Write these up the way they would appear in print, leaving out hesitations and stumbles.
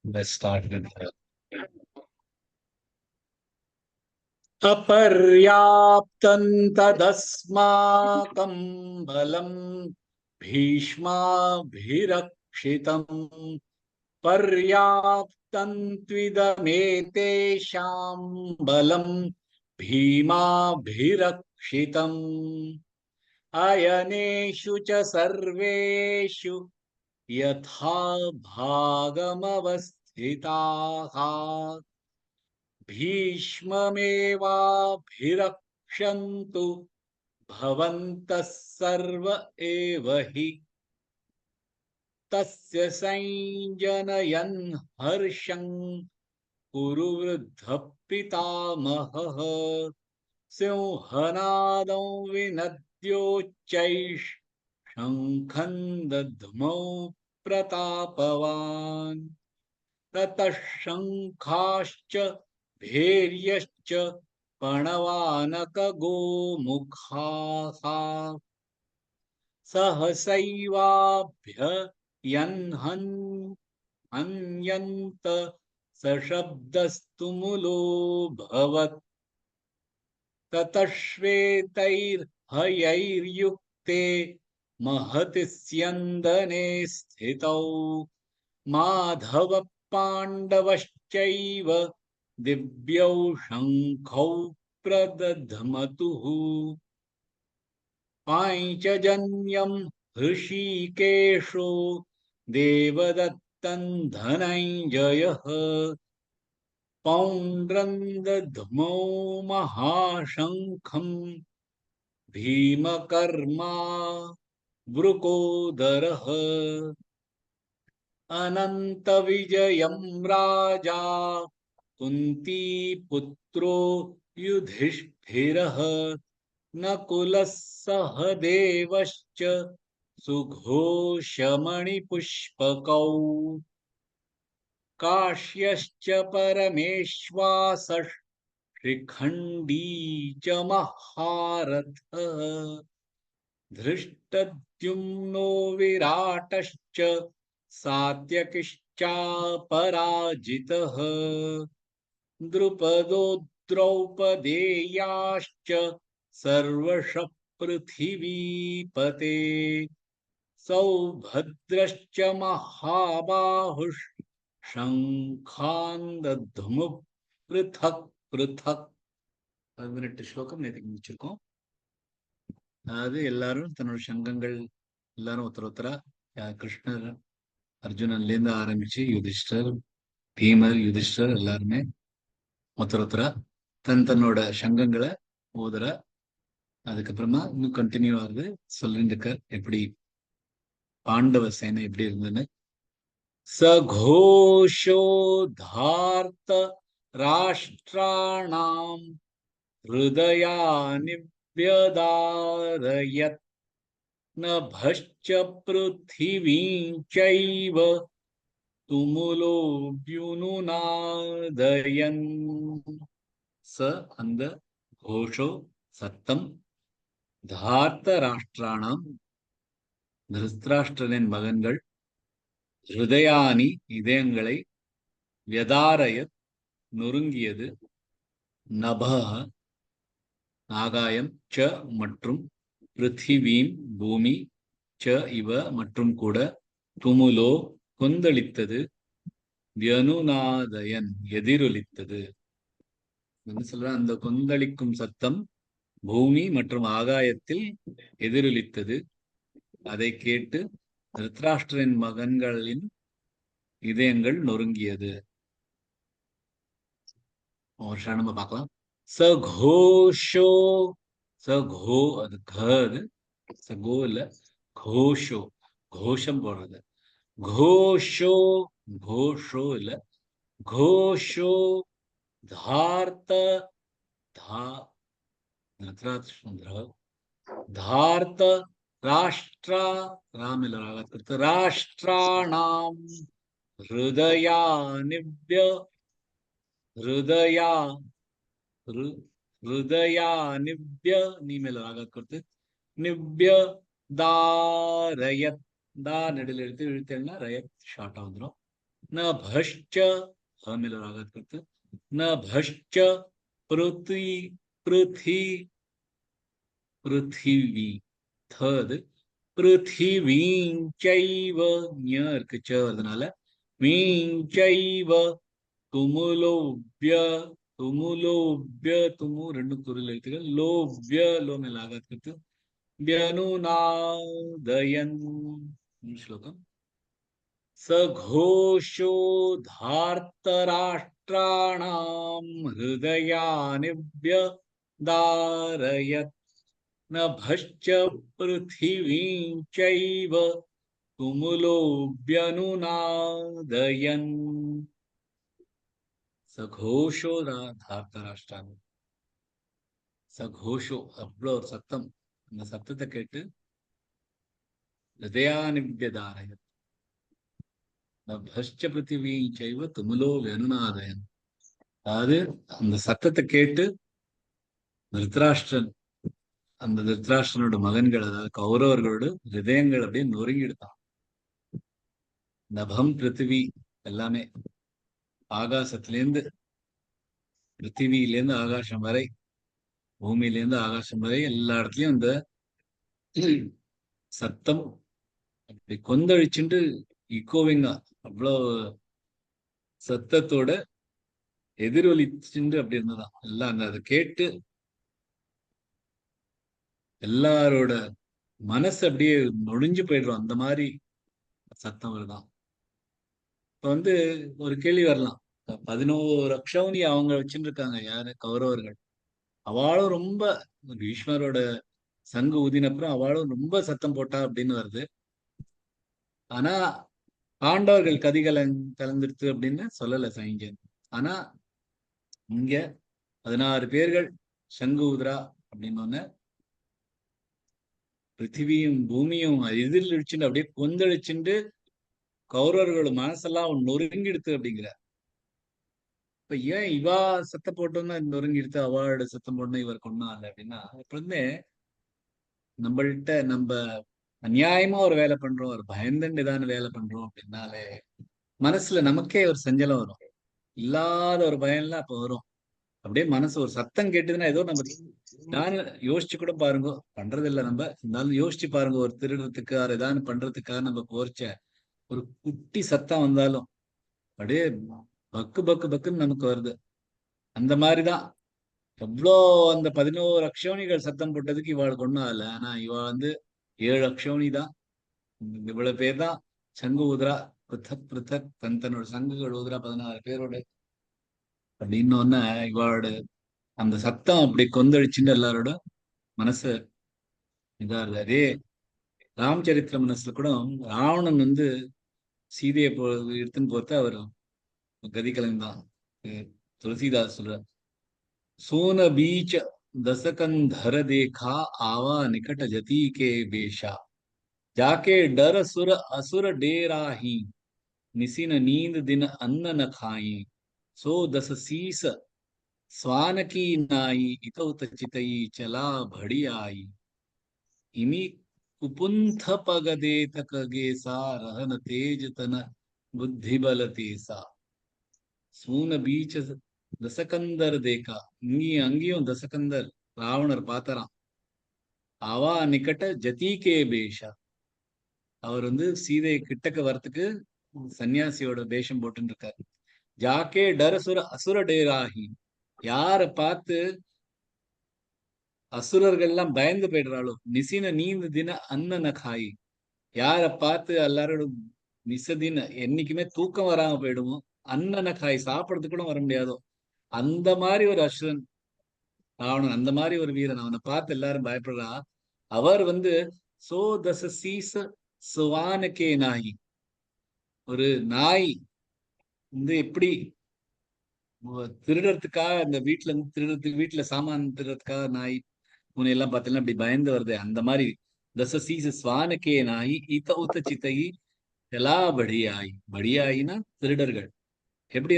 Let's start with अपर्याप्तं तदस्माकं बलं भीष्माभिरक्षितम् पर्याप्तं त्विदमेतेषां बलं भीमाभिरक्षितम् अयनेषु च सर्वेषु यथा भागमवस्थिताः भीष्ममेवाभिरक्षन्तु भवन्तः सर्व एव हि तस्य संजनयन् हर्षं कुरु वृद्धः पितामहः सिंहनादं विनद्योच्चैः शङ्खं दद्मौ प्रतापवान् ततः शङ्खाश्च भैर्यश्च पणवानकगोमुखाः सहसैवाभ्ययन्हन्यन्त सशब्दस्तुमुलोऽभवत् ततः श्वेतैर्हयैर्युक्ते महति स्यन्दने स्थितौ माधवः पाण्डवश्चैव दिव्यौ शङ्खौ प्रदधमतुः पाञ्चजन्यं हृषीकेशो देवदत्तं धनञ्जयः पौण्ड्रं दध्मौ महाशङ्खं भीमकर्मा वृकोदरः अनन्तविजयं राजा कुन्तीपुत्रो युधिष्ठिरः नकुलः सहदेवश्च सुघोषमणिपुष्पकौ काश्यश्च परमेश्वासः शिखण्डी च महारथः धृष्टद्युम्नो विराटश्च सात्यकिश्चापराजितः द्रुपदो द्रौपदेयाश्च सर्वशः पृथिवीपते सौभद्रश्च महाबाहुः शङ्खान् दद्मुः पृथक् पृथक् 18 ஸ்லோகம் நேற்றுக்கு முடிச்சிருக்கோம். அதாவது எல்லாரும் தன்னோட சங்கங்கள் எல்லாரும் ஒருத்தரா கிருஷ்ணர் அர்ஜுனன்லேருந்து ஆரம்பிச்சு யுதிஷ்டர் பீமர் யுதிஷ்டர் எல்லாருமே ஒருத்தரா தன்னோட சங்கங்களை ஓதுற. அதுக்கப்புறமா இன்னும் கண்டினியூ ஆகுது சொல்லிட்டு இருக்கார் எப்படி பாண்டவ சேனை எப்படி இருந்ததுன்னு. சகோஷோ தார்த்த ராஷ்டிராணாம் ஹிருதயானி व्यदारयत् नभश्च पृथिवीं चैव तुमुलोऽभ्युनुनादयन् स அந்த கோஷோ சத்தம் தார்த்த ராஷ்டிராணாம் திருஷ்டிராஷ்டிரனின் மகன்கள் ஹிருதயானி இதயங்களை व्यदारयत् நொறுங்கியது நப ஆகாயம் ச மற்றும் பிருத்திவீம் பூமி ச இவ மற்றும் கூட துமுலோ கொந்தளித்தது வியனுநாதயன் எதிரொலித்தது. என்ன சொல்ற, அந்த கொந்தளிக்கும் சத்தம் பூமி மற்றும் ஆகாயத்தில் எதிரொலித்தது. அதை கேட்டு திருதராஷ்டிரன் மகன்களின் இதயங்கள் நொறுங்கியது. ஒரு நம்ம பார்க்கலாம். சகோஷோ சகோ அது கது சகோ இல்ல கோஷோ கோஷம் போடுறது கோஷோ கோஷோ இல்ல கோஷோ தார்த்த தார்த்த ராஷ்டிரா ராம் இல்ல ராஷ்டிராணாம் ஹிருதயானிவ்ய ஹிருதயா ஹிருதயா நிவ்ய நீ மேல ராக கொடுத்து நிவ்ய தாரயத் தா நெடில் எடுத்து இழுத்தேன்னா ரயத் ஷார்ட்டா வந்துடும். नभश्च ह मेला आघात करते नभश्च पृथ्वी पृथ्वी पृथिवी थर्ड पृथिवींचैव ஞர்க்கு ச அதனால வீஞ்சைவ துமுலோப்ய துமுலோப்ய துமு ரெண்டு துரில் எழுத்துக்கள் லோப்ய லோ மேல ஆகாத் करते व्यनुनादयन् श्लोकम सघोषो धार्तराष्ट्राणां हृदयानिव्यदारयत् नभश्च पृथिवीं चैव तुमुलोऽभ्यनुनादयन् सघोषो धार्तराष्ट्राणां சகோஷோ அவ்வளோ ஒரு சத்தம் அந்த சத்தத்தை கேட்டு ஹிருதயானிவ்யதாரய பஷ்ட பிருத்திவி செய்வ துமுலோ வெனுநாதயன் அதாவது அந்த சத்தத்தை கேட்டு திருதராஷ்டிரன் அந்த திருதராஷ்டிரனோட மகன்கள் அதாவது கௌரவர்களோட ஹிருதயங்கள் அப்படியே நொறுங்கிடுதான் நபம் பிருத்திவி எல்லாமே ஆகாசத்திலேருந்து பிருத்திவியிலேருந்து ஆகாசம் வரை பூமியிலேருந்து ஆகாசம் வரை எல்லா இடத்துலயும் அந்த சத்தம் அப்படி கொந்தளிச்சுட்டு இக்கோவிங்கா அவ்வளோ சத்தத்தோட எதிரொலிச்சுண்டு அப்படி இருந்ததான் எல்லாம் அந்த அதை கேட்டு எல்லாரோட மனசு அப்படியே நொடிஞ்சு போயிடுறோம் அந்த மாதிரி சத்தம் வருதான் இப்ப வந்து ஒரு கேள்வி வரலாம் 11 அக்ஷௌனி அவங்க வச்சுட்டு இருக்காங்க யாரு கௌரவர்கள் அவளும் ரொம்ப பீஷ்மரோட சங்கு ஊதினப்புறம் அவளும் ரொம்ப சத்தம் போட்டா அப்படின்னு வருது ஆனா பாண்டவர்கள் கதி கலந்துருத்து அப்படின்னு சொல்லல சைஞ்சன் ஆனா இங்க 16 பேர்கள் சங்கு ஊதுரா அப்படின்னு பிருத்திவியும் பூமியும் எதிர்ச்சுட்டு அப்படியே கொந்தளிச்சுட்டு கௌரவர்களோட மனசெல்லாம் நொறுங்கிடுத்து அப்படிங்கிற இப்ப ஏன் இவா சத்தம் போட்டோம்னா நொறுங்கிடுத்து அவளோட சத்தம் போடணும் இவர் கொண்டா இல்லை அப்படின்னா எப்பவுமே நம்மள்கிட்ட நம்ம அநியாயமா ஒரு வேலை பண்றோம் ஒரு பயந்துண்டு ஏதான வேலை பண்றோம் அப்படின்னாலே மனசுல நமக்கே ஒரு சஞ்சலம் வரும் இல்லாத ஒரு பயம்லாம் அப்ப வரும் அப்படியே மனசு ஒரு சத்தம் கேட்டதுன்னா ஏதோ நம்ம நான் யோசிச்சு கூட பாருங்க பண்றது இல்லை நம்ம இருந்தாலும் யோசிச்சு பாருங்க ஒரு திருடுறதுக்கு அது ஏதாவது பண்றதுக்காக நம்ம போர்ச்ச ஒரு குட்டி சத்தம் வந்தாலும் அப்படியே பக்கு பக்கு பக்குன்னு நமக்கு வருது அந்த மாதிரிதான் எவ்வளோ அந்த 11 அக்ஷோனிகள் சத்தம் போட்டதுக்கு இவாளுக்கு ஒண்ணும் ஆகல ஆனா இவ வந்து 7 அக்ஷோனி தான் இவ்வளவு பேர் தான் சங்கு ஊதுரா பிருத்தக் பிருத்தக் தன்னோட சங்குகள் ஊதுரா 16 பேரோட அப்படின்னு ஒன்னு இவாளோட அந்த சத்தம் அப்படி கொந்தளிச்சுட்டு எல்லாரோட மனசு இதா இருக்கு அதே ராமச்சரித்திர மனசுல கூட ராவணன் வந்து சீதையை எடுத்துன்னு போறது அவர் கதி கலந்தான் துளசிதாஸ் சொல்ற सोन बीच दसकंधर देखा आवा निकट जति के बेशा जाके डर सुर असुर डेरा ही निसिन नींद दिन अन्न न खाई सो दस शीस स्वान की नाई इतौत चितई चला भड़ी आई इमी कुपुंथ पगदे तक गेसा रहन तेज तन बुद्धि बल तेसा सून बीच தசகந்தர் தேக்கா இங்கேயும் அங்கேயும் தசகந்தர் ராவணர் பார்த்தாராம் அவா நிக்கட்ட ஜதிகே பேஷா அவர் வந்து சீதை கிட்டக்க வரத்துக்கு சன்னியாசியோட வேஷம் போட்டுன்னு இருக்காரு ஜாக்கே டரசுர அசுர டேராகி யார பார்த்து அசுரர்கள் எல்லாம் பயந்து போயிடுறாளோ நிசின நீந்து தின அன்னன காய் யார பார்த்து எல்லாரோட நிசதின என்னைக்குமே தூக்கம் வராம போயிடுமோ அன்னன காய் சாப்பிடறதுக்கு கூட வர முடியாதோ அந்த மாதிரி ஒரு அசுரன் ராவணன் அந்த மாதிரி ஒரு வீரன் அவனை பார்த்து எல்லாரும் பயப்படுறா அவர் வந்து சோ தச சீச சுவானக்கே நாய் ஒரு நாய் வந்து எப்படி திருடறதுக்காக அந்த வீட்டுல இருந்து திருடறதுக்கு வீட்டுல சாமான் திருடறதுக்காக நாய் உன்னை எல்லாம் பார்த்தீங்கன்னா அப்படி பயந்து வருது அந்த மாதிரி தச சீச சுவானக்கே நாய் இத்த உத்த சித்தை எல்லா படியாய் படியாயினா திருடர்கள் எப்படி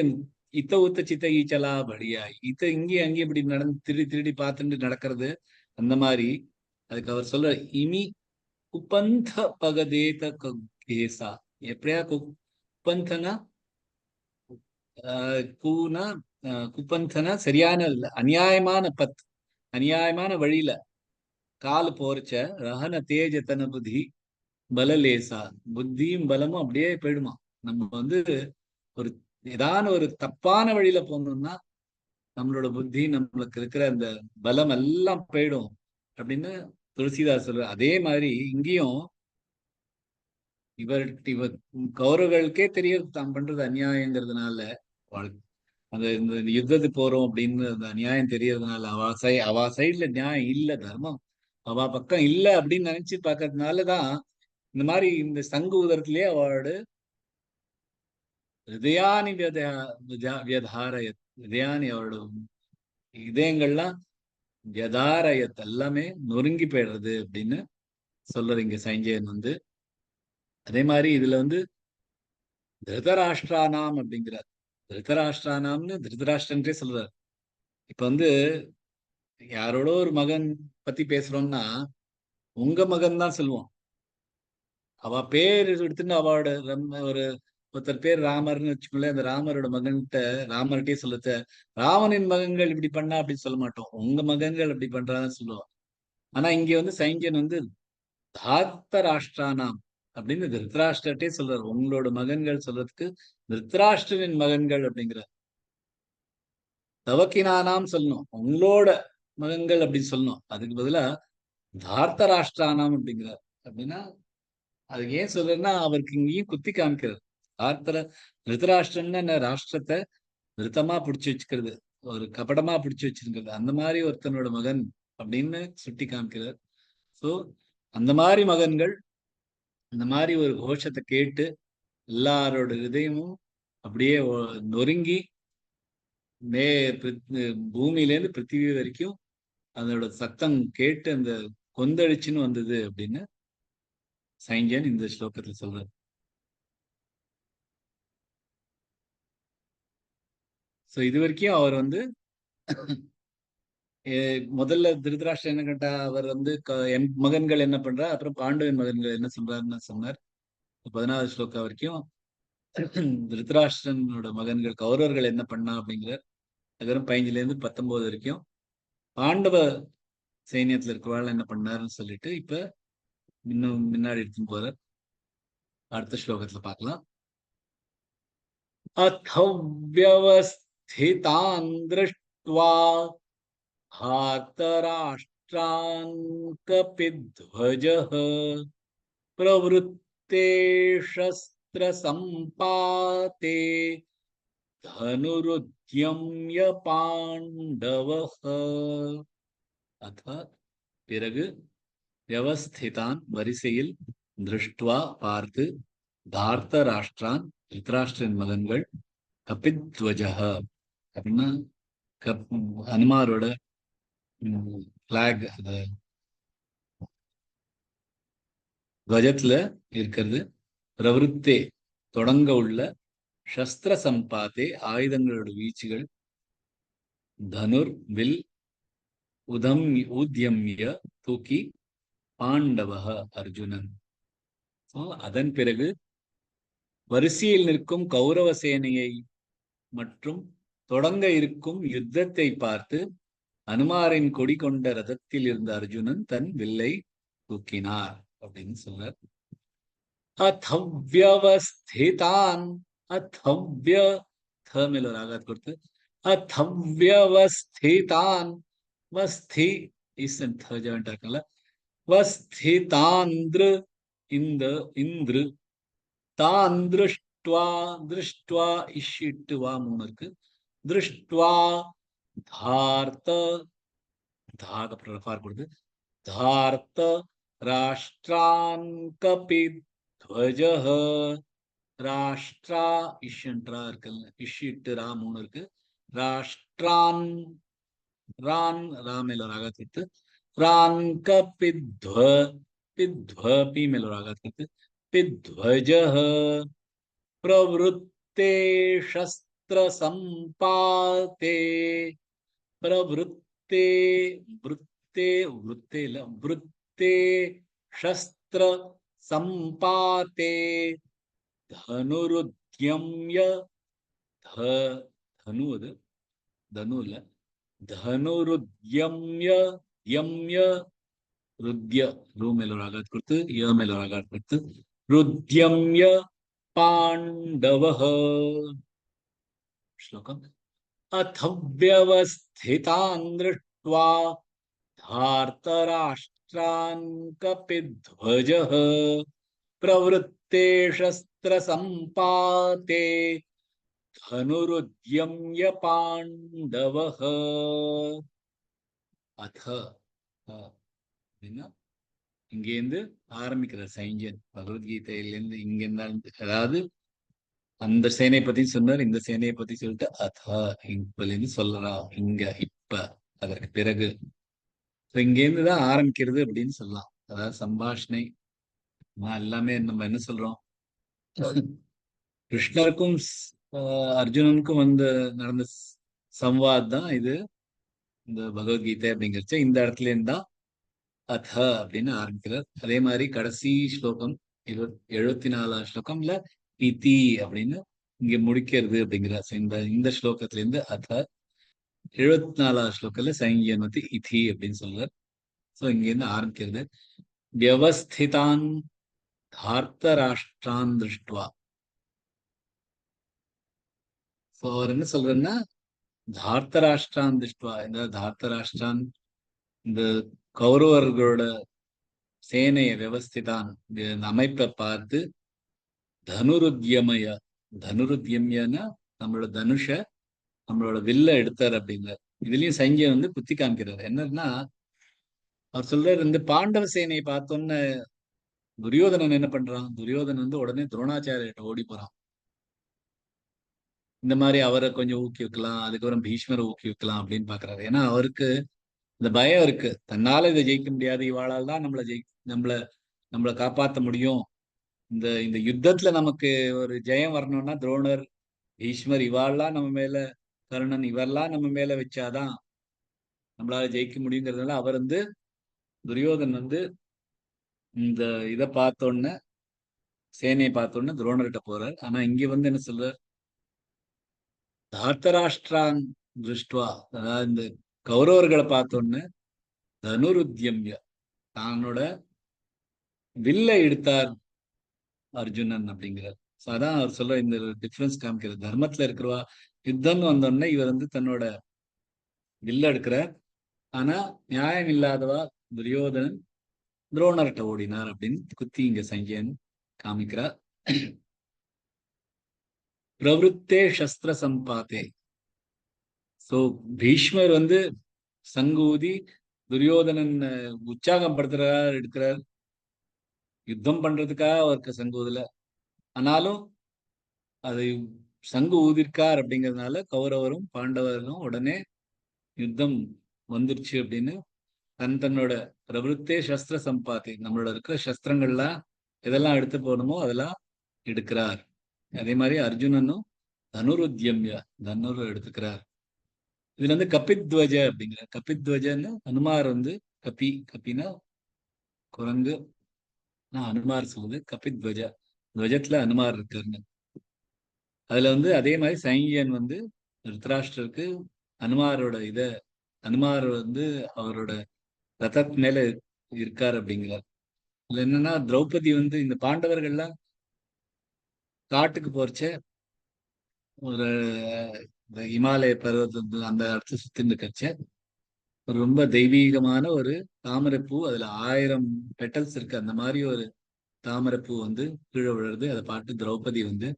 இத்த உத்த சித்த ஈச்சலா படியாய் இத்த இங்கேயும் அங்கேயும் இப்படி நடந்து திருடி திருடி பார்த்துட்டு நடக்கிறது அந்த மாதிரி அதுக்கு அவர் சொல்ற இமி குப்பந்த பகதேத கேசா எப்படியா குப்பந்தனா கூனா குப்பந்தனா சரியான அநியாயமான அநியாயமான வழியில கால் போர்ச்ச ரஹன தேஜத்தன புத்தி பலலேசா புத்தியும் பலமும் அப்படியே போயிடுமா. நம்ம வந்து ஒரு ஏதான ஒரு தப்பான வழியில போனோம்னா நம்மளோட புத்தி நம்மளுக்கு இருக்கிற அந்த பலம் எல்லாம் போயிடும் அப்படின்னு துளசிதாஸ் சொல்ற. அதே மாதிரி இங்கேயும் இவர் கௌரவர்களுக்கே தெரியும் தான் பண்றது அநியாயங்கிறதுனால அந்த இந்த யுத்தத்துக்கு போறோம் அப்படின்னு அந்த அநியாயம் தெரியறதுனால அவ சைட்ல நியாயம் இல்ல, தர்மம் அவ பக்கம் இல்ல அப்படின்னு நினைச்சு பாக்கிறதுனாலதான் இந்த மாதிரி இந்த சங்கு உதரத்திலேயே அவளோட ஹிருதயானி வியதாரயத் ஹிருதயானி அவரோட இதயங்கள்லாம் வியதாரயத் எல்லாமே நொறுங்கி போயிடுறது அப்படின்னு சொல்றது இங்க சஞ்சயன் வந்து. அதே மாதிரி இதுல வந்து திருதராஷ்டிரானாம் அப்படிங்கிறார். திருதராஷ்டிரானாம்னு திருதராஷ்டிரன்ட்டே சொல்றார். இப்ப வந்து யாரோட ஒரு மகன் பத்தி பேசுறோம்னா உங்க மகன் தான் சொல்லுவோம். அவ பேர் எடுத்துட்டு அவளோட ஒரு ஒருத்தர் பேர் ராமர்னு வச்சுக்கோங்களேன். அந்த ராமரோட மகன்கிட்ட ராமர்கிட்டயே சொல்லுத்த ராவனின் மகன்கள் இப்படி பண்ணா அப்படின்னு சொல்ல மாட்டோம், உங்க மகன்கள் அப்படி பண்றான்னு சொல்லுவோம். ஆனா இங்க வந்து சைன்யன் வந்து தார்த்த ராஷ்டிரானாம் அப்படின்னு திருத்தராஷ்டிரட்டே சொல்றாரு. உங்களோட மகன்கள் சொல்றதுக்கு திருத்தராஷ்டிரனின் மகன்கள் அப்படிங்கிற தவக்கினானாம் சொல்லணும், உங்களோட மகன்கள் அப்படின்னு சொல்லணும். அதுக்கு பதிலா தார்த்த ராஷ்டிரானாம் அப்படிங்கிறார். அப்படின்னா அதுக்கு ஏன் சொல்றேன்னா அவருக்கு இங்கேயும் குத்தி காமிக்கிறார். தார்த்தர திருத்தராஷ்டிரன்னு என்ன ராஷ்டிரத்தை நிறுத்தமா பிடிச்சு வச்சுக்கிறது, ஒரு கபடமா பிடிச்சு வச்சிருக்கிறது, அந்த மாதிரி ஒருத்தனோட மகன் அப்படின்னு சுட்டி காமிக்கிறார். சோ அந்த மாதிரி மகன்கள் இந்த மாதிரி ஒரு கோஷத்தை கேட்டு எல்லாரோட இதயமும் அப்படியே நொறுங்கி மே பூமியிலேருந்து பிருத்திவி வரைக்கும் அதோட சத்தம் கேட்டு அந்த கொந்தளிச்சுன்னு வந்தது அப்படின்னு சைன்யன் இந்த ஸ்லோகத்துல சொல்றாரு. சோ இது வரைக்கும் அவர் வந்து முதல்ல திருதராஷ்டிரன் என்ன கேட்டா அவர் வந்து என் மகன்கள் என்ன பண்றா, அப்புறம் பாண்டுவின் மகன்கள் என்ன சொல்றாருன்னு சொன்னார். 14வது ஸ்லோகா வரைக்கும் திருதராஷ்டிரனோட மகன்கள் கௌரவர்கள் என்ன பண்ணா அப்படிங்கிற அதுக்கப்புறம் 15ல இருந்து 19 வரைக்கும் பாண்டவ சைன்யத்துல இருக்கிறவாள் என்ன பண்ணாருன்னு சொல்லிட்டு இப்ப இன்னும் முன்னாடி எடுத்துன்னு போற அடுத்த ஸ்லோகத்துல பார்க்கலாம். அத்தவ்யவஸ்திதான் திருஷ்ட்வா धातराष्ट्रान् कपिध्वजः प्रवृत्ते शस्त्रसम्पाते धनुरुद्यम्य पाण्डवः. अथ பிறகு வியவஸ்திதான் வரிசையில் திருஷ்டுவா பார்த்து தார்த்த ராஷ்டிரான் திருதராஷ்டிரன் மகன்கள் கபித்வஜக அப்படின்னா ஹனுமாரோட பிளாக் துவஜத்துல இருக்கிறது. பிரவருத்தே தொடங்க உள்ள, சஸ்திர சம்பாத்தே ஆயுதங்களோட வீச்சுகள், தனுர் வில் ஊத்யம்ய தூக்கி, பாண்டவக அர்ஜுனன். அதன் பிறகு வரிசையில் நிற்கும் கௌரவ சேனையை மற்றும் தொடங்க இருக்கும் யுத்தத்தை பார்த்து அனுமாரின் கொடி கொண்ட ரதத்தில் இருந்த அர்ஜுனன் தன் வில்லை தூக்கினார் அப்படின்னு சொல்றார். अथव्यवस्थितान् अथव्य थ में रागात கொடுத்து अथव्यवस्थितान् वस्थि इस थ ஜாயிண்ட் ஆக்கல वस्थितान्द्र இந்த இந்திர தான் திருஷ்டுவா திருஷ்டுவா இஷ்டுவா மூணு இருக்கு. திருஷ்டுவா தார்த்த தாக பிரஃபார் கொடுத்து தார்த்த ராஷ்டிரான் கபித் ध्वजः ராஷ்டிரா இஷ்ன்றா இருக்குல்ல, இஷ்ரா மூணு இருக்கு. ராஷ்டிரான் ரான் ராமேல ராகத்து ரான் கபித்வ பித்வ பி மேல ராகத்து பித்வஜः பிரவருத்தே சஸ்திர சம்பாதே பிரவருத்தே விருத்தே விருத்தே இல்ல விருத்தே சஸ்திர சம்பாதே धनुरुद्यम्य தனு அது தனு இல்ல தனுருத்யம்ய யம்ய ருத்ய ரூ மேல ஒரு ஆகாத் கொடுத்து ய மேல ஒரு ஆகாத் கொடுத்து ருத்யம்ய பாண்டவஹ श्लोकम् अथ व्यवस्थितान् दृष्ट्वा धार्तराष्ट्रान् कपिध्वजः प्रवृत्ते शस्त्रसम्पाते धनुरुद्यम्य पाण्डवः अथ அப்படின்னா இங்கேருந்து ஆரம்பிக்கிற சைன்யன் பகவத்கீதையிலேருந்து இங்க இருந்தாலும் அதாவது அந்த சேனையை பத்தி சொன்னார் இந்த சேனையை பத்தி சொல்லிட்டு அதா இப்பல இருந்து சொல்லலாம் இங்க இப்ப அதற்கு பிறகு இங்கேருந்து தான் ஆரம்பிக்கிறது அப்படின்னு சொல்லலாம். அதாவது சம்பாஷணை எல்லாமே நம்ம என்ன சொல்றோம், கிருஷ்ணருக்கும் அர்ஜுனனுக்கும் நடந்த சம்வாத் தான் இது இந்த பகவத்கீதை அப்படிங்கிறச்ச இந்த இடத்துல இருந்தா அத அப்படின்னு ஆரம்பிக்கிறார். அதே மாதிரி கடைசி ஸ்லோகம் 74 ஸ்லோகம்ல இதி அப்படின்னு இங்க முடிக்கிறது அப்படிங்கிறார். இந்த ஸ்லோகத்துல இருந்து அத 74 ஸ்லோகத்துல சைன்யன் வந்து இதி அப்படின்னு சொல்றார். சோ இங்க இருந்து ஆரம்பிக்கிறது வியவஸ்திதான் தார்த்தராஷ்டிரான் திருஷ்டுவா. சோ அவர் என்ன சொல்றேன்னா தார்த்தராஷ்டிரான் திருஷ்டுவா, இந்த தார்த்தராஷ்டிரான் இந்த கௌரவர்களோட சேனைய வியவஸ்திதான் இந்த அமைப்பை பார்த்து தனுருத்யமய தனுருத்யம்யன்னா நம்மளோட தனுஷ நம்மளோட வில்ல எடுத்தார் அப்படிங்கிறார். இதுலயும் சைன்யம் வந்து குத்தி காமிக்கிறார். என்னன்னா அவர் சொல்றாரு இந்த பாண்டவ சேனையை பார்த்தோன்னு துரியோதனன் என்ன பண்றான், துரியோதனன் வந்து உடனே துரோணாச்சாரியிட்ட ஓடி போறான். இந்த மாதிரி அவரை கொஞ்சம் ஊக்குவிக்கலாம், அதுக்கப்புறம் பீஷ்மரை ஊக்குவிக்கலாம் அப்படின்னு பாக்குறாரு. ஏன்னா அவருக்கு இந்த பயம் இருக்கு, தன்னால இதை ஜெயிக்க முடியாது, இவாளால் தான் நம்மளை காப்பாற்ற முடியும், இந்த இந்த யுத்தத்துல நமக்கு ஒரு ஜெயம் வரணும்னா துரோணர் பீஷ்மர் இவாள்லாம் நம்ம மேல, கர்ணன் இவரெல்லாம் நம்ம மேல வச்சாதான் நம்மளால ஜெயிக்க முடியுங்கிறதுனால அவர் வந்து துரியோதன் வந்து இந்த இதை பார்த்தோன்ன சேனையை பார்த்தோன்னே துரோணர்கிட்ட போறார். ஆனா இங்க வந்து என்ன சொல்றார், தார்த்தராஷ்டிரான் திருஷ்டுவா, அதாவது இந்த கௌரவர்களை பார்த்தோன்னு தனுருத்யம்ய தன்னோட வில்ல எடுத்தார் அர்ஜுனன் அப்படிங்கிறார். அதான் அவர் சொல்ற இந்த டிஃபரன்ஸ் காமிக்கிறது. தர்மத்துல இருக்கிறவா யுத்தம்னு வந்தோடனே இவர் வந்து தன்னோட வில்ல எடுக்கிறார். ஆனா நியாயம் இல்லாதவா துரியோதனன் துரோணர்கிட்ட ஓடினார் அப்படின்னு குத்தி இங்க சஞ்சயன் காமிக்கிறார். பிரவருத்தே சஸ்திர சம்பாத்தே. சோ பீஷ்மர் வந்து சங்கூதி துரியோதனன் உற்சாகம் படுத்துறார், எடுக்கிறார், யுத்தம் பண்றதுக்காக அவருக்கு சங்கூதுல, ஆனாலும் அது சங்கு ஊதிர்க்கார் அப்படிங்கிறதுனால கௌரவரும் பாண்டவரும் உடனே யுத்தம் வந்துருச்சு அப்படின்னு தன்னோட பிரவருத்தே சஸ்திர சம்பாத்தி, நம்மளோட இருக்கிற சஸ்திரங்கள்லாம் எதெல்லாம் எடுத்து போகணுமோ அதெல்லாம் எடுக்கிறார். அதே மாதிரி அர்ஜுனனும் தனுருத்யம்ய தனுர் எடுத்துக்கிறார். இதுல வந்து கபித்வஜ அப்படிங்கிற கபித்வஜன்னு அனுமார் வந்து கபினா குரங்கு, அனுமார் சொல்லுது கபித்வஜ, துவஜத்துல அனுமார் இருக்காருங்க. அதுல வந்து அதே மாதிரி சைன்யன் வந்து திருத்தராஷ்டிரருக்கு அனுமாரோட அனுமார் வந்து அவரோட ரதத்து மேல இருக்கார் அப்படிங்கிறார். இதுல என்னன்னா திரௌபதி வந்து இந்த பாண்டவர்கள்லாம் காட்டுக்கு போறச்ச ஒரு இமாலய பர்வதத்து அந்த இடத்த சுத்தின்னு இருக்கச்ச ஒரு ரொம்ப தெய்வீகமான ஒரு தாமரைப்பூ, அதுல 1000 பெட்டல்ஸ் இருக்கு, அந்த மாதிரி ஒரு தாமரைப்பூ வந்து கீழே விழுறது. அதை பார்த்து திரௌபதி வந்து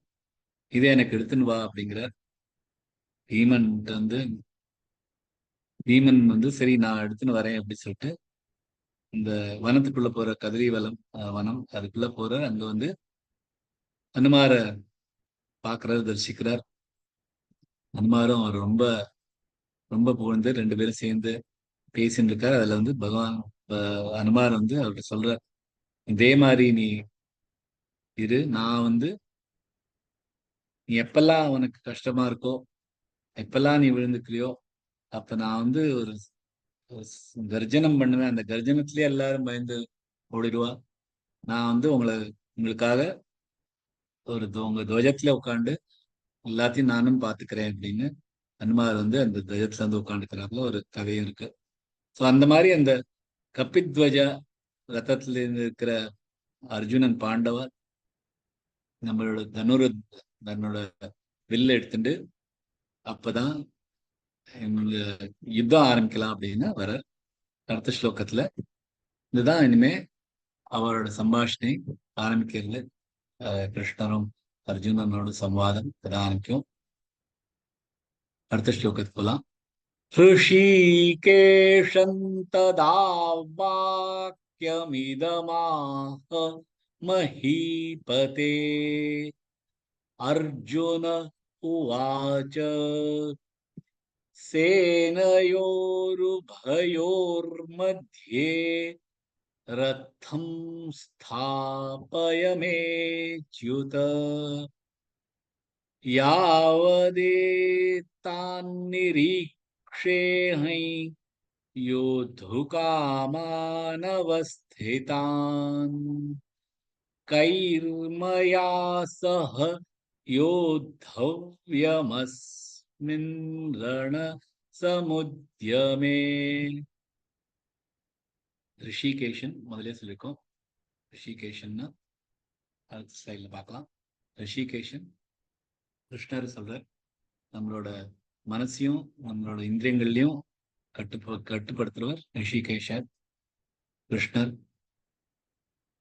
இதே எனக்கு எடுத்துன்னு வா அப்படிங்கிறார். பீமன் வந்து சரி நான் எடுத்துன்னு வரேன் அப்படின்னு சொல்லிட்டு இந்த வனத்துக்குள்ள போற கதிரி வனம் அதுக்குள்ள போற அங்க வந்து அனுமார பாக்குறாரு, தரிசிக்கிறார். அனுமாரும் அவர் ரொம்ப ரொம்ப புகழ்ந்து 2 பேரும் சேர்ந்து பேசிட்டு இருக்காரு. அதுல வந்து பகவான் அனுமார் வந்து அவர்கிட்ட சொல்ற, இதே மாதிரி நீ இரு, நான் வந்து நீ எப்பெல்லாம் உனக்கு கஷ்டமா இருக்கோ, எப்பெல்லாம் நீ விழுந்துக்கிறியோ, அப்ப நான் வந்து ஒரு கர்ஜனம் பண்ணுவேன், அந்த கர்ஜனத்திலேயே எல்லாரும் பயந்து ஓடிடுவா. நான் வந்து உங்களுக்காக உங்க துவஜத்துல உட்காந்து எல்லாத்தையும் நானும் பாத்துக்கிறேன் அப்படின்னு ஹனுமார் வந்து அந்த துவஜத்துல வந்து உட்காந்துக்கிறாப்புல ஒரு கதையும் இருக்கு. ஸோ அந்த மாதிரி அந்த கபித்வஜ ரதத்துல இருக்கிற அர்ஜுனன் பாண்டவர் நம்மளோட தன்னோட வில்ல எடுத்துட்டு அப்பதான் யுத்தம் ஆரம்பிக்கலாம் அப்படின்னு வர அடுத்த ஸ்லோகத்துல இதுதான் இனிமே அவரோட சம்பாஷணை ஆரம்பிக்கிறது. கிருஷ்ணரும் அர்ஜுனனோட சம்வாதம் இதான் ஆரம்பிக்கும். அடுத்த ஸ்லோகத்துக்கு போலாம். ऋषिकेशं तदा वाक्यमिदमाह महीपते अर्जुन उवाच सेनयोरुभयोर्मध्ये रथं स्थापयमेच्युत यावदेतान्निरीक्षेऽहं योद्धुकामानवस्थितान् कैर्मया सह योद्धव्यमस्मिन् रणसमुद्यमे. ரிஷிகேஷன் முதலே சொல்லியிருக்கோம். ரிஷிகேஷன்னா அடுத்த ஸ்லைட்ல பார்க்கலாம். ரிஷிகேஷன் கிருஷ்ணர் சொல்றார், நம்மளோட மனசையும் நம்மளோட இந்திரியங்கள்லையும் கட்டுப்படுத்துறவர் ரிஷிகேஷர் கிருஷ்ணர்.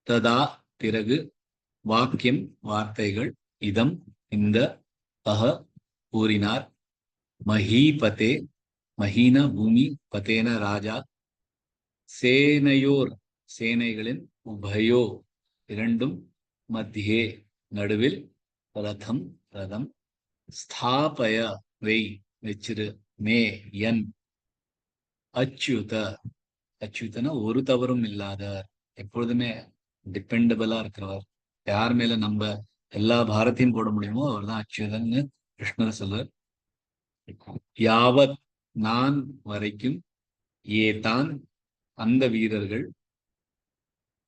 ததா பிறகு, வாக்கியம் வார்த்தைகள், இதம் இந்த, அஹ கூறினார், மஹீபதே மஹீன பூமி, பதேன ராஜா, சேனையோர் சேனைகளின், உபயோ இரண்டும், மத்தியே நடுவில், ரதம் ரதம், ஸ்தாபய வச்சிரு, மே என், அச்சுத அச்சுதனா ஒரு தவறும் இல்லாதவர், எப்பொழுதுமே டிபெண்டபிளா இருக்கிறவர், யார் மேல நம்ம எல்லா பாரத்தையும் போட முடியுமோ அவர் தான் அச்சுதன்னு கிருஷ்ணர் சொல்றார். யாவத் நான் வரைக்கும், ஏதான் அந்த வீரர்கள்,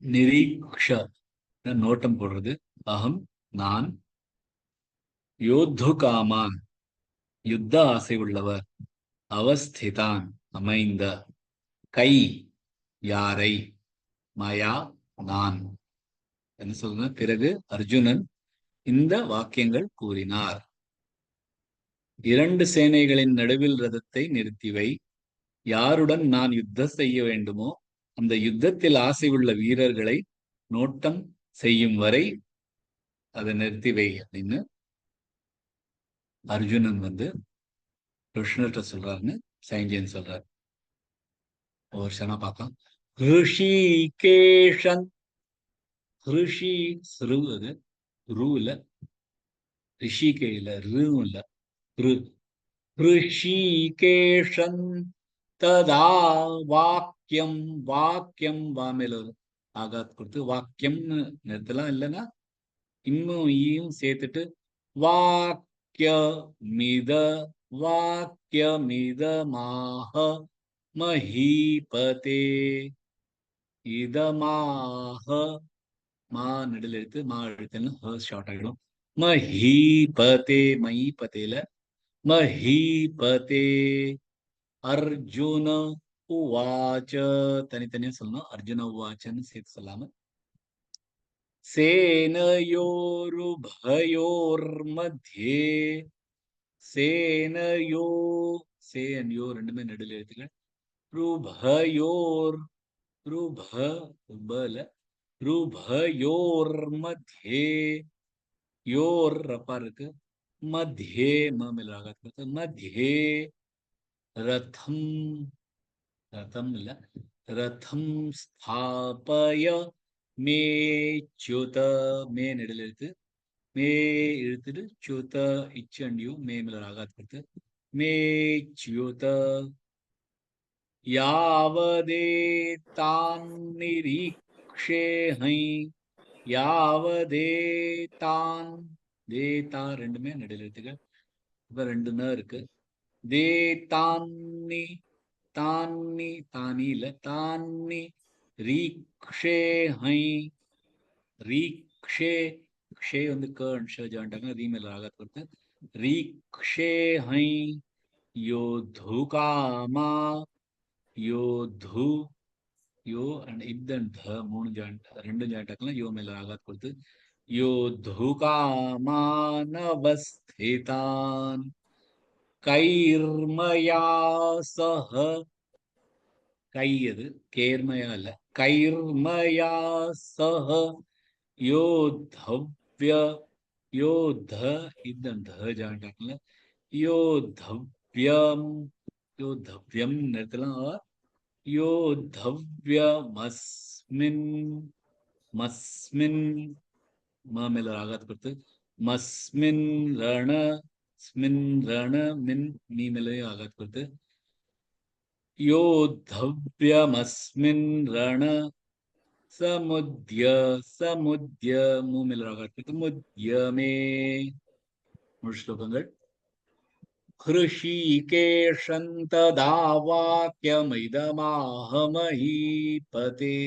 நிரீக்ஷ நோட்டம் போடுறது, அகம் நான், யோத்து காமான் யுத்த ஆசை உள்ளவர், அவஸ்திதான் அமைந்த, கை யாரை, மயா நான் என்ன சொல்ற. பிறகு அர்ஜுனன் இந்த வாக்கியங்கள் கூறினார். இரண்டு சேனைகளின் நடுவில் ரதத்தை நிறுத்திவை, யாருடன் நான் யுத்தம் செய்ய வேண்டுமோ அந்த யுத்தத்தில் ஆசை உள்ள வீரர்களை நோட்டம் செய்யும் வரை அதை நிறுத்திவை அப்படின்னு அர்ஜுனன் வந்து கிருஷ்ணர்கிட்ட சொல்றாருன்னு சைன்ஜியன் சொல்றாரு. ஒரு க்ஷணா பார்க்கலாம். ரிஷிகேஷன், ரிஷி ஸ்ரு, அது ரூ இல்ல, ரிஷிகே இல்ல, ரும் இல்ல, ரிஷிகேஷன் ததா வாக்கியம், வாக்கியம் வாமேல ஆகாத் கொடுத்து வாக்கியம்னு நிறுத்தலாம், இல்லைன்னா இன்னும் ஈயும் சேர்த்துட்டு வாக்கிய மித, வாக்கியமிதமாஹ மஹீபதே, இதமாஹ, மா நடுல எடுத்து மா எழுத்துன்னு ஷார்ட் ஆகிடும். மஹீபதே, மஹீபதேல மஹீபதே, அர்ஜுன உவாச்ச தனித்தனியா சொல்லணும், அர்ஜுன உவாச்சன்னு சேர்த்து சொல்லாம. சேனையோருபயோர்மத்யே, சேனையோ சேனையோ ரெண்டுமே நடுவில் எழுத்துக்கள். ருபயோர், ருப ருபல, ருபயோர் மத்யே, யோர் ரப்பா இருக்கு, மத்யே மேல ஆகாது, மத்யே ரதம், ரதம் இல்ல, ரதம் ஸ்தாபய மேச்யுத, மே நெடில் எழுத்து, மே எழுத்துட்டு च्युत இச்சு அண்ட் யூ மே மேல ஆகாது கொடுத்து மேச்யுத, யாவதேதான்னிரீக்ஷேஹை, யாவதேதான், தேதா ரெண்டுமே நெடில் எழுத்துக்கள், இப்ப ரெண்டு ந இருக்கு. தேதான்னி, தான்னி தானி இல்ல, தான்னி ரீக்ஷேஹை, ரீக்ஷே க்ஷே வந்து க ஷ ஜாண்டாங்க, ரீ மேல ஆகாது கொடுத்து ரீக்ஷே ஹை யோதுகாமா யோது யோ அண்ட் இத் அண்ட் த 3 ஜாயிண்ட் 2 ஜாயிண்ட் ஆக்கலாம் யோ மேல ஆகாத் கொடுத்து யோதுகாமானவஸ்திதான் கைர்மயா சஹ கை அது கேர்மயா இல்ல கைர்மயா சஹ யோத்தவ்ய யோத இந்த ஜாயிண்ட் ஆக்கல யோத்தவ்யம் யோத்தவ்யம் நிறுத்தலாம் யோத்தவ்யமஸ்மின் மஸ்மின் மா மேல ஆகாத் கொடுத்து மஸ்மின் ரண ஸ்மின் ரண மின் மீ மேலே ஆகாத் கொடுத்து योद्धव्यमस्मिन् रण समुद्य समुद्य मूमिल रागाट्टु मुद्यमे मूळ श्लोकங்கள் हृषीकेशन्तदा वाक्यमिदमाहमहीपते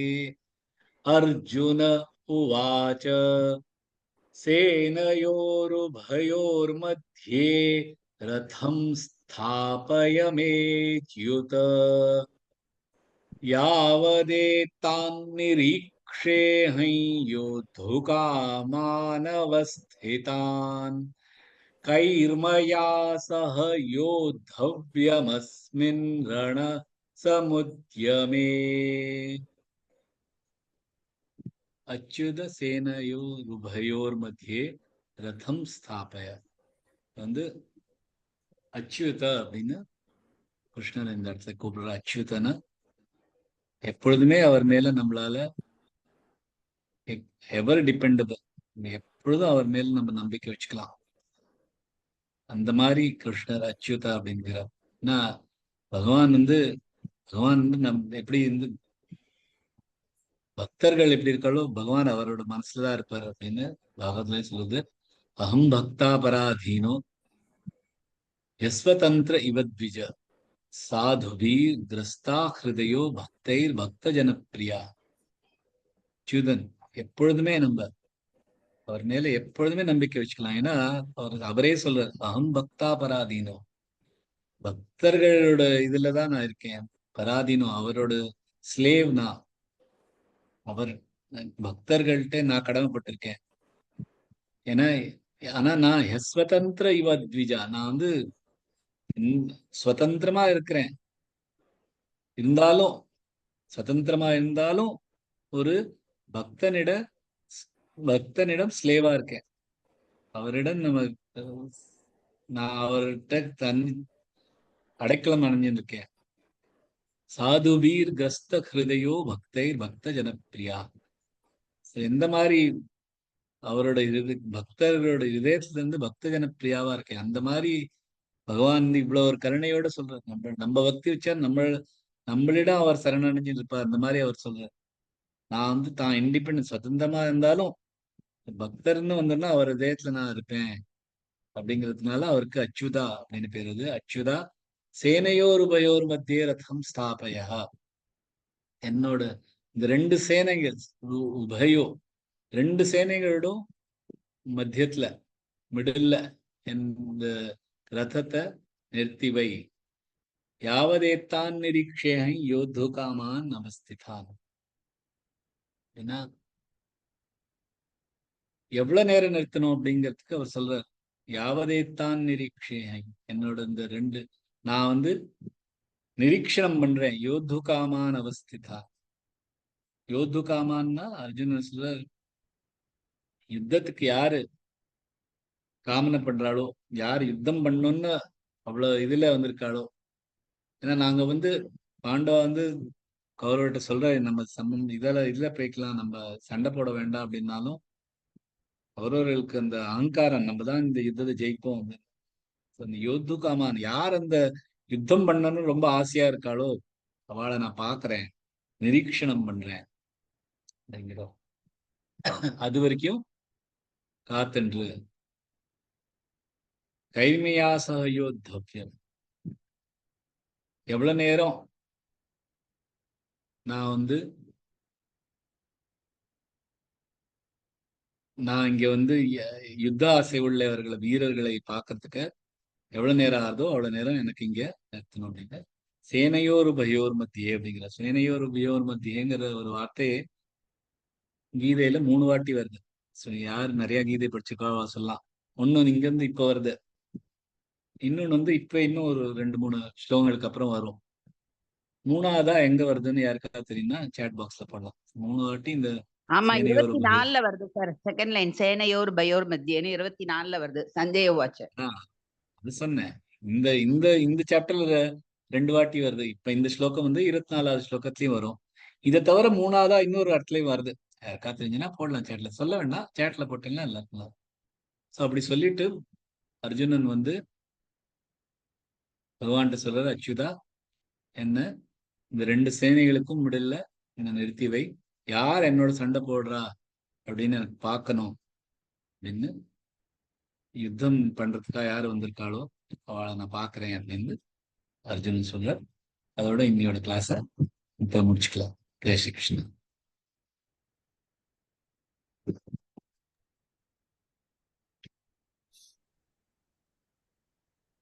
अर्जुन उवाच सेनयोरुभयोर्मध्ये रथं स्थापयमेच्युत यावदेतान्निरीक्षेऽहं योद्धुकामानवस्थितान् कैर्मया सह योद्धव्यमस्मिन् रणसमुद्यमे அச்சுத சேனையோர் மத்தியே ரதம் ஸ்தாபய வந்து அச்சுத அப்படின்னு கிருஷ்ணன் இந்த இடத்துல கூப்பிடுற அச்சுதன எப்பொழுதுமே அவர் மேல நம்மளால எவர் டிபெண்டபிள் எப்பொழுதும் அவர் மேல நம்ம நம்பிக்கை வச்சுக்கலாம். அந்த மாதிரி கிருஷ்ணர் அச்சுதா அப்படிங்கிறார். ஏன்னா பகவான் வந்து எப்படி வந்து பக்தர்கள் எப்படி இருக்காளோ பகவான் அவரோட மனசுலதான் இருப்பார் அப்படின்னு பாகவத்லயே சொல்லுது. அகம் பக்தா பராதீனோ யஸ்வதந்திர இவத்விஜ சாதுபி கிரஸ்தா ஹிருதயோ பக்தைர் பக்த ஜனப்பிரியா. அச்சுதன் எப்பொழுதுமே நம்ம அவர் மேல எப்பொழுதுமே நம்பிக்கை வச்சுக்கலாம். ஏன்னா அவரே சொல்றார் அகம் பக்தா பராதீனோ, பக்தர்களோட இதுலதான் நான் இருக்கேன். பராதீனோ அவரோட ஸ்லேவ் நான், அவர் பக்தர்கள்ட்ட நான் கடமைப்பட்டிருக்கேன். ஏன்னா ஆனா நான் ஸ்வதந்திர இவத்விஜா, நான் வந்து சுதந்திரமா இருக்கிறேன். இருந்தாலும் சுதந்திரமா இருந்தாலும் ஒரு பக்தனிடம் ஸ்லேவா இருக்கேன். அவரிடம் நான் அவர்கிட்ட அடைக்கலம் அடைஞ்சிருக்கேன். சாதுபீர் கஸ்த ஹிருதயோ பக்தைர் பக்த ஜனப்பிரியா. எந்த மாதிரி அவரோட பக்தர்களோட இதயத்துல இருந்து பக்த ஜனப்பிரியாவா இருக்கேன். அந்த மாதிரி பகவான் இவ்வளவு ஒரு கருணையோட சொல்றார். நம்ம பக்தி வச்சா நம்மளிடம் அவர் சரணடைஞ்சு இருப்பார். அந்த மாதிரி அவர் சொல்றார். நான் வந்து தான் இண்டிபெண்டன்ஸ் சுதந்திரமா இருந்தாலும் பக்தர்னு வந்தோம்னா அவர் இதயத்துல நான் இருப்பேன் அப்படிங்கிறதுனால அவருக்கு அச்சுதா அப்படின்னு பேருது. அச்சுதா சேனையோர் உபயோர் மத்திய ரதம் ஸ்தாபயா. என்னோட இந்த 2 சேனைகள் உபயோ 2 சேனைகளோடும் மத்தியத்துல மிடில்ல இந்த ரதத்தை நிறுத்தி வை. யாவதேத்தான் நிரீக்ஷேகை யோதுகாமான் அவஸ்திதான். ஏன்னா எவ்வளவு நேரம் நிறுத்தணும் அப்படிங்கிறதுக்கு அவர் சொல்றார். யாவதேத்தான் நிரீக்ஷேகை, என்னோட இந்த 2 நான் வந்து நிரீக்ஷணம் பண்றேன். யோதுகாமான் அவஸ்திதா. யோதுகாமான்னா அர்ஜுனன் சொல்ற யுத்தத்துக்கு யாரு காமனை பண்றாளோ, யார் யுத்தம் பண்ணணும்னு அவ்வளவு இதுல வந்திருக்காளோ. ஏன்னா நாங்க வந்து பாண்டவா வந்து கௌரவர்கிட்ட சொல்ற நம்ம இதுல போய்க்கலாம், நம்ம சண்டை போட வேண்டாம் அப்படின்னாலும் கௌரவர்களுக்கு அந்த அகங்காரம் நம்ம தான் இந்த யுத்தத்தை ஜெயிப்போம் அப்படின்னு. யோதுகாமான் யார் அந்த யுத்தம் பண்ணணும்னு ரொம்ப ஆசையா இருக்காளோ அவளை நான் பாக்குறேன், நிரீக்ஷணம் பண்றேன் அப்படிங்கிறோம். அது வரைக்கும் காத்தென்று கைமையாசயோத்தவ்யம். எவ்வளவு நேரம் நான் வந்து நான் இங்க வந்து யுத்த ஆசை உள்ளவர்களை வீரர்களை பார்க்கறதுக்கு எவ்வளவு நேரம் ஆகுதோ அவ்வளவு நேரம் எனக்கு இங்க நிறுத்தணும் அப்படின்னு. சேனையோர் பயோர் மத்தியே அப்படிங்கிற சேனையோர் பயோர் மத்தியேங்கிற ஒரு வார்த்தையே கீதையில 3 வாட்டி வருது. ஸோ யார் நிறைய கீதை படிச்சிருக்கோ சொல்லலாம். ஒன்னு இங்க இருந்து இப்ப வருது, இன்னொன்னு வந்து இப்ப இன்னும் ஒரு 2-3 ஸ்லோகங்களுக்கு அப்புறம் வரும். 3வதா எங்க வருதுன்னு யாருக்காவது தெரியும்னா சேட் பாக்ஸ்ல போடலாம். 3 வாட்டி இந்த ஆமா, சேனையோர் பயோ 24ல வருது சார். செகண்ட் லைன் சேனையோர் பயோர் மத்தியேன்னு 24ல வருது. சஞ்சய வாட்ச. அது சொன்னேன். இந்த இந்த இந்த சாப்டர்ல 2 வாட்டி வருது. இப்ப இந்த ஸ்லோகம் வந்து 24வது ஸ்லோகத்திலயும் வரும். இதை தவிர 3வதா இன்னொரு இடத்துலயும் வருது. யாருக்கா தெரிஞ்சுன்னா போடலாம் சேட்ல. சொல்ல வேண்டாம், சேட்ல போட்டீங்கன்னா எல்லாருக்கும். ஸோ அப்படி சொல்லிட்டு அர்ஜுனன் வந்து பகவான்கிட்ட சொல்றாரு, அச்சுதா என்ன இந்த 2 சேனைகளுக்கும் முடியல என்னை நிறுத்தி வை. யார் என்னோட சண்டை போடுறா அப்படின்னு எனக்கு பார்க்கணும் அப்படின்னு, யுத்தம் பண்றதுக்காக யார் வந்திருக்காளோ அவளை நான் பாக்குறேன் அப்படின்னு அர்ஜுனன் சொல்றார். அதோட இன்னையோட கிளாஸை இப்ப முடிச்சுக்கலாம். ஜெய் ஸ்ரீ கிருஷ்ணன்.